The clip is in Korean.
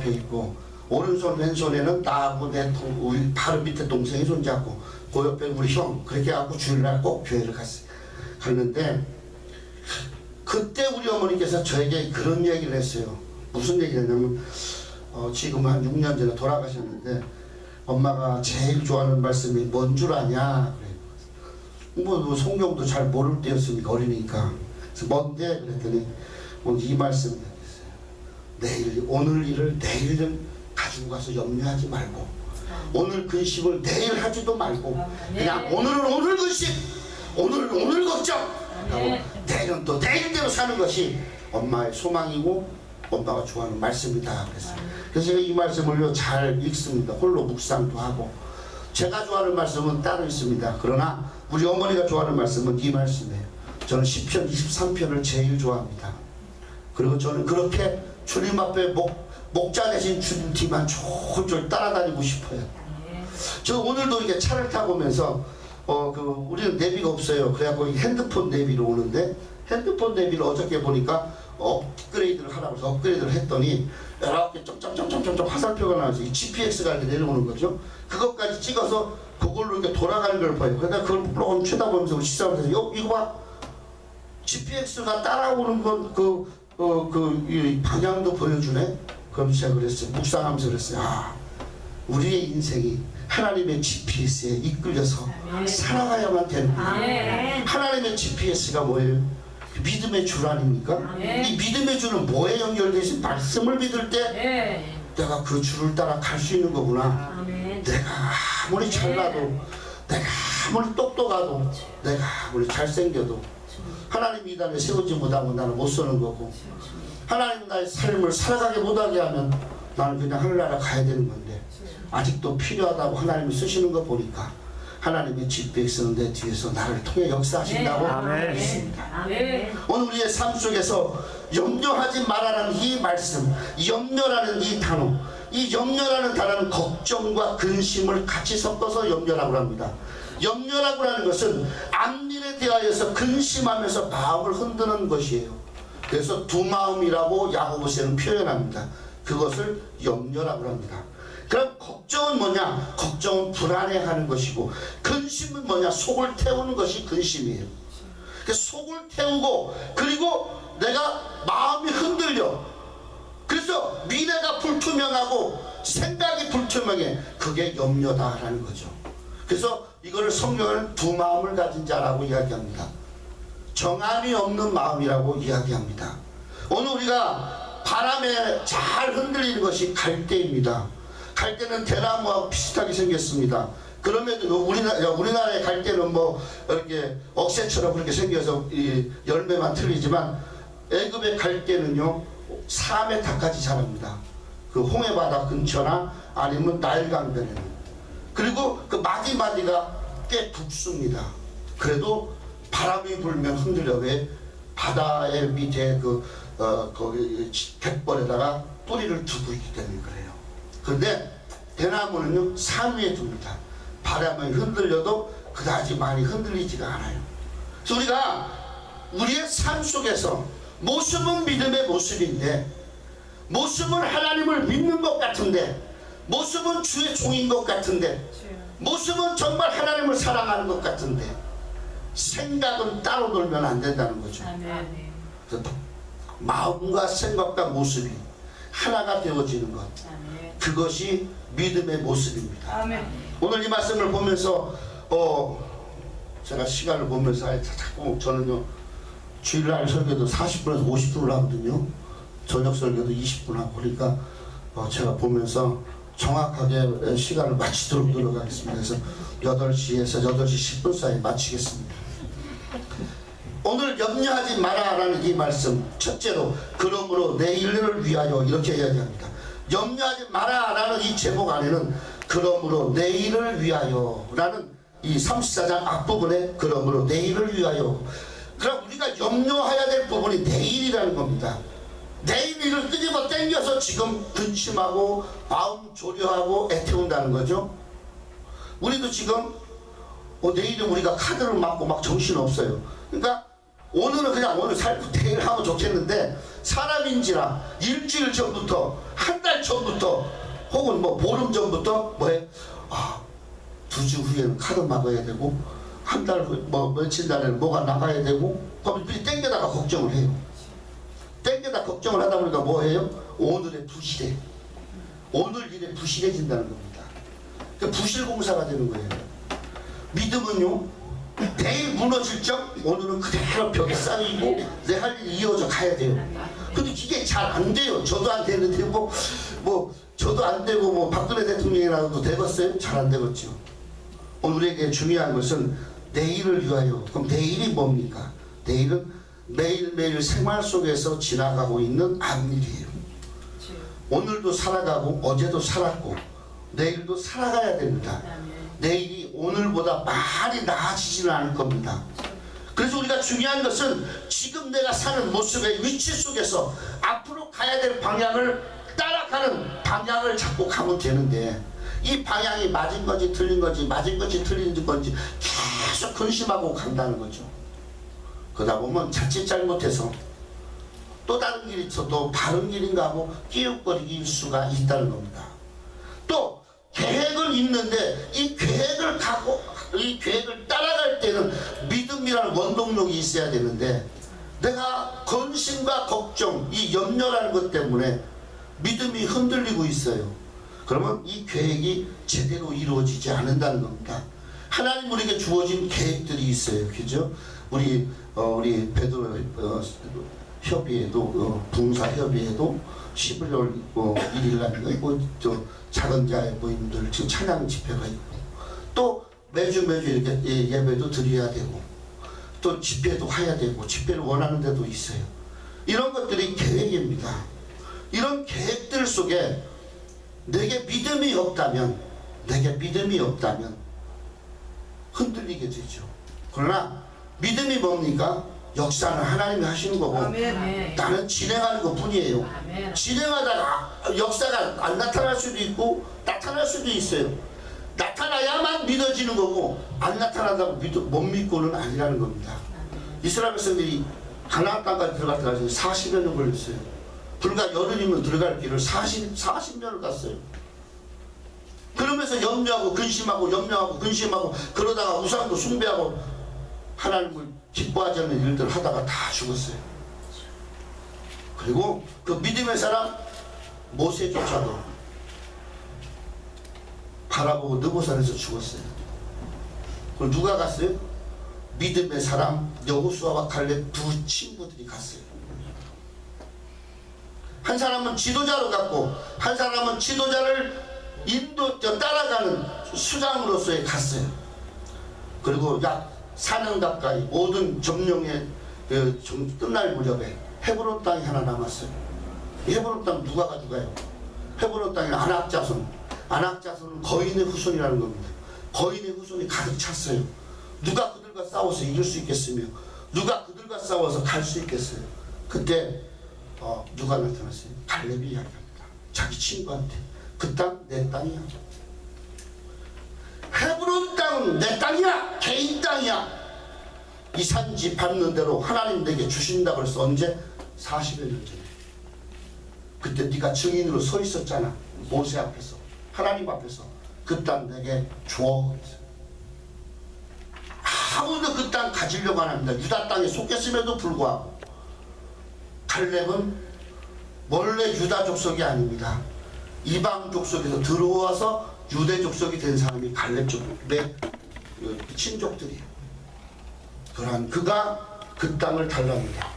앞에 있고 오른손 왼손에는 나하고 우리 바로 밑에 동생이 손잡고 그 옆에 우리 형 그렇게 하고 주일날 꼭 교회를 갔는데 그때 우리 어머니께서 저에게 그런 얘기를 했어요. 무슨 얘기를 했냐면 지금 한 6년 전에 돌아가셨는데 엄마가 제일 좋아하는 말씀이 뭔 줄 아냐 그래요. 뭐 성경도 잘 모를 때였으니까 어리니까 그래서 뭔데 그랬더니 오늘 이 말씀을 했어요. 오늘 일을 내일은 가지고 가서 염려하지 말고 오늘 근심을 내일 하지도 말고 그냥 오늘은 오늘 근심 오늘은 오늘 걱정 하고 내일은 또 내일대로 사는 것이 엄마의 소망이고 엄마가 좋아하는 말씀이다 그랬어요. 그래서 제가 이 말씀을 잘 읽습니다. 홀로 묵상도 하고 제가 좋아하는 말씀은 따로 있습니다. 그러나 우리 어머니가 좋아하는 말씀은 이 말씀이에요. 저는 시편 23편을 제일 좋아합니다. 그리고 저는 그렇게 주님 앞에 목자 되신 주님 뒤만 졸졸 따라다니고 싶어요. 저 오늘도 이렇게 차를 타고 오면서 우리는 내비가 없어요. 그래갖고 핸드폰 내비로 오는데 핸드폰 내비를 어저께 보니까 업그레이드를 하라고 해서 업그레이드를 했더니 이렇게 점점점점점 화살표가 나와서 GPX가 이렇게 내려오는 거죠. 그것까지 찍어서 그걸로 이렇게 돌아가는 걸 봐요. 그러니까 그걸 물론 쳐다보면서 시작을 해서 이거 봐 GPX가 따라오는 건 이 방향도 보여주네. 그럼 제가 그랬어요. 묵상하면서 그랬어요. 우리의 인생이 하나님의 GPS에 이끌려서 살아가야만 되는구나. 하나님의 GPS가 뭐예요? 믿음의 줄 아닙니까? 이 믿음의 줄은 뭐에 연결되지? 말씀을 믿을 때 내가 그 줄을 따라 갈 수 있는 거구나. 내가 아무리 잘나도 내가 아무리 똑똑하도 내가 아무리 잘생겨도 하나님이 이 땅에 세우지 못하면 나는 못 서는 거고 하나님 나의 삶을 살아가게 못하게 하면 나는 그냥 하늘나라 가야 되는 건데 아직도 필요하다고 하나님이 쓰시는 거 보니까 하나님의 GPS는 내 뒤에서 나를 통해 역사하신다고 믿습니다. 오늘 우리의 삶 속에서 염려하지 말라는 이 말씀, 염려라는 이 단어, 이 염려라는 단어는 걱정과 근심을 같이 섞어서 염려라고 합니다. 염려라고 하는 것은 앞일에 대하여서 근심하면서 마음을 흔드는 것이에요. 그래서 두 마음이라고 야고보서는 표현합니다. 그것을 염려라고 합니다. 그럼 걱정은 뭐냐? 걱정은 불안해하는 것이고 근심은 뭐냐? 속을 태우는 것이 근심이에요. 속을 태우고 그리고 내가 마음이 흔들려. 그래서 미래가 불투명하고 생각이 불투명해. 그게 염려다라는 거죠. 그래서 이거를 성경은 두 마음을 가진 자라고 이야기합니다. 정함이 없는 마음이라고 이야기합니다. 오늘 우리가 바람에 잘 흔들리는 것이 갈대입니다. 갈대는 대나무하고 비슷하게 생겼습니다. 그럼에도 우리나라의 갈대는 뭐 이렇게 억새처럼 그렇게 생겨서 이 열매만 틀리지만 애굽의 갈대는요 4m까지 자랍니다. 그 홍해바다 근처나 아니면 나일강변에는. 그리고 그 마디마디가 꽤 굵습니다. 그래도 바람이 불면 흔들려. 왜? 바다의 밑에 거기 갯벌에다가 뿌리를 두고 있기 때문에 그래요. 그런데 대나무는요 산 위에 둡니다. 바람이 흔들려도 그다지 많이 흔들리지가 않아요. 그래서 우리가 우리의 삶 속에서 모습은 믿음의 모습인데 모습은 하나님을 믿는 것 같은데 모습은 주의 종인 것 같은데 모습은 정말 하나님을 사랑하는 것 같은데 생각은 따로 놀면 안 된다는 거죠. 그래서 마음과 생각과 모습이 하나가 되어지는 것, 그것이 믿음의 모습입니다. 오늘 이 말씀을 보면서 제가 시간을 보면서 자꾸 저는요 주일날 설교도 40분에서 50분을 하거든요. 저녁 설교도 20분 하고 그러니까 제가 보면서 정확하게 시간을 마치도록 노력하겠습니다. 그래서 8시에서 8시 10분 사이에 마치겠습니다. 오늘 염려하지 마라라는 이 말씀, 첫째로 그러므로 내일을 위하여 이렇게 이야기합니다. 염려하지 마라라는 이 제목 안에는 그러므로 내일을 위하여 라는 이 34장 앞부분에 그러므로 내일을 위하여, 그럼 우리가 염려해야 될 부분이 내일이라는 겁니다. 내일 일을 끄집어 당겨서 지금 근심하고 마음 조려하고 애태운다는 거죠. 우리도 지금 내일은 우리가 카드를 맞고 막 정신없어요. 그러니까 오늘은 그냥 오늘 살고 내일 하면 좋겠는데 사람인지라 일주일 전부터 한 달 전부터 혹은 뭐 보름 전부터 뭐해? 2주 후에는 카드 막아야 되고 한 달 후 뭐 며칠 날에는 뭐가 나가야 되고 그럼 땡겨다가 걱정을 해요. 땡겨다 걱정을 하다 보니까 뭐 해요? 오늘의 부실해. 오늘 일에 부실해진다는 겁니다. 그러니까 부실공사가 되는 거예요. 믿음은요, 내일 무너질 적 오늘은 그대로 벽에 쌓이고 내 할 일이 이어져 가야 돼요. 근데 이게 잘 안 돼요. 저도 안 되는데 저도 안 되고 뭐 박근혜 대통령이라도 되겠어요? 잘 안 되겠죠. 오늘에게 중요한 것은 내일을 위하여. 그럼 내일이 뭡니까? 내일은 매일매일 생활 속에서 지나가고 있는 앞일이에요. 오늘도 살아가고 어제도 살았고 내일도 살아가야 됩니다. 내일이 오늘보다 많이 나아지지는 않을 겁니다. 그래서 우리가 중요한 것은 지금 내가 사는 모습의 위치 속에서 앞으로 가야 될 방향을 따라가는 방향을 잡고 가면 되는데, 이 방향이 맞은 건지 틀린 건지 맞은 건지 틀린 건지 계속 근심하고 간다는 거죠. 그러다 보면 자칫 잘못해서 또 다른 길이 있어도 바른 길인가 하고 끼웃거리길 수가 있다는 겁니다. 또 계획은 있는데 이 계획을 따라갈 때는 믿음이라는 원동력이 있어야 되는데, 내가 근심과 걱정, 이 염려라는 것 때문에 믿음이 흔들리고 있어요. 그러면 이 계획이 제대로 이루어지지 않는다는 겁니다. 하나님 우리에게 주어진 계획들이 있어요. 그죠? 우리 베드로 협의회도 붕사 협의회도 11월 1일날 작은 자의 모임들 지금 찬양 집회가 있고, 또 매주 이렇게 예배도 드려야 되고, 또 집회도 해야 되고, 집회를 원하는 데도 있어요. 이런 것들이 계획입니다. 이런 계획들 속에 내게 믿음이 없다면 흔들리게 되죠. 그러나 믿음이 뭡니까? 역사는 하나님이 하시는 거고, 아멘. 나는 진행하는 것 뿐이에요. 아멘. 진행하다가 역사가 안 나타날 수도 있고 나타날 수도 있어요. 나타나야만 믿어지는 거고 안 나타난다고 못 믿고는 아니라는 겁니다. 이스라엘 백성들이 가나안 땅까지 들어갈 때까지 40여 년 걸렸어요. 불과 열흘이면 들어갈 길을 40년을 갔어요. 그러면서 염려하고 근심하고 그러다가 우상도 숭배하고 하나님을 기뻐하지 않는 일들을 하다가 다 죽었어요. 그리고 그 믿음의 사람 모세조차도 바라보고 느보산에서 죽었어요. 그럼 누가 갔어요? 믿음의 사람 여호수아와 갈렙 두 친구들이 갔어요. 한 사람은 지도자로 갔고 한 사람은 지도자를 따라가는 수장으로서의 갔어요. 그리고 약 4년 가까이 모든 점령의 끝날 무렵에 헤브론 땅이 하나 남았어요. 이 헤브론 땅 누가 가져가요? 헤브론 땅에 안악자손은 거인의 후손이라는 겁니다. 거인의 후손이 가득 찼어요. 누가 그들과 싸워서 이길 수 있겠으며 누가 그들과 싸워서 갈 수 있겠어요? 그때 누가 나타났어요? 갈렙이 이야기합니다. 자기 친구한테 그 땅 내 땅이야. 헤브론 땅은 내 땅이야. 개인 땅이야. 이 산지 밟는 대로 하나님 내게 주신다고 그래서 언제? 40여 년 전에. 그때 네가 증인으로 서 있었잖아. 모세 앞에서 하나님 앞에서 그 땅 내게 줘. 아무도 그 땅 가지려고 안 합니다. 유다 땅에 속했음에도 불구하고 갈렙은 원래 유다 족속이 아닙니다. 이방 족속에서 들어와서 유대 족속이 된 사람이 갈렙 족속의 친족들이에요. 그러한 그가 그 땅을 달랍니다.